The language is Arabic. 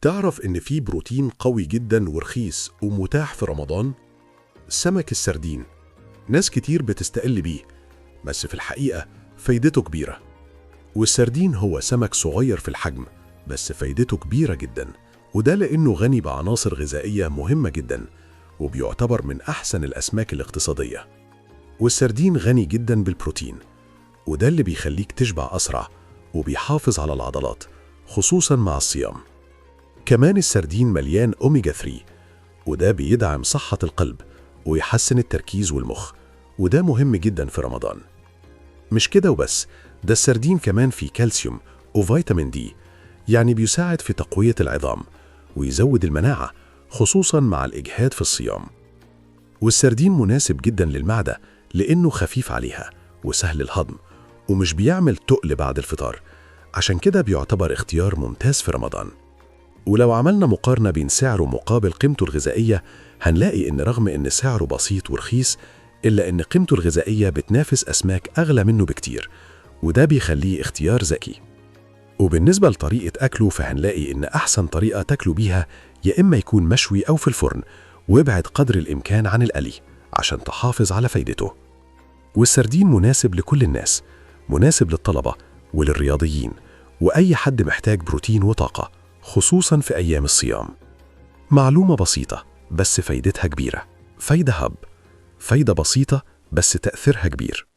تعرف إن في بروتين قوي جدا ورخيص ومتاح في رمضان؟ سمك السردين. ناس كتير بتستقل بيه، بس في الحقيقة فايدته كبيرة. والسردين هو سمك صغير في الحجم، بس فايدته كبيرة جدا، وده لأنه غني بعناصر غذائية مهمة جدا، وبيعتبر من أحسن الأسماك الاقتصادية. والسردين غني جدا بالبروتين، وده اللي بيخليك تشبع أسرع وبيحافظ على العضلات، خصوصا مع الصيام. كمان السردين مليان أوميجا 3، وده بيدعم صحة القلب ويحسن التركيز والمخ، وده مهم جدا في رمضان. مش كده وبس، ده السردين كمان فيه كالسيوم وفيتامين دي، يعني بيساعد في تقوية العظام ويزود المناعة، خصوصا مع الإجهاد في الصيام. والسردين مناسب جدا للمعدة لأنه خفيف عليها وسهل الهضم، ومش بيعمل تقل بعد الفطار، عشان كده بيعتبر اختيار ممتاز في رمضان. ولو عملنا مقارنة بين سعره مقابل قيمته الغذائية، هنلاقي إن رغم إن سعره بسيط ورخيص، إلا إن قيمته الغذائية بتنافس أسماك أغلى منه بكتير، وده بيخليه اختيار ذكي. وبالنسبة لطريقة أكله، فهنلاقي إن أحسن طريقة تاكله بيها يا إما يكون مشوي أو في الفرن، وابعد قدر الإمكان عن القلي عشان تحافظ على فايدته. والسردين مناسب لكل الناس، مناسب للطلبة وللرياضيين وأي حد محتاج بروتين وطاقة، خصوصا في أيام الصيام. معلومة بسيطة بس فايدتها كبيرة. فايدة هب، فايدة بسيطة بس تأثيرها كبير.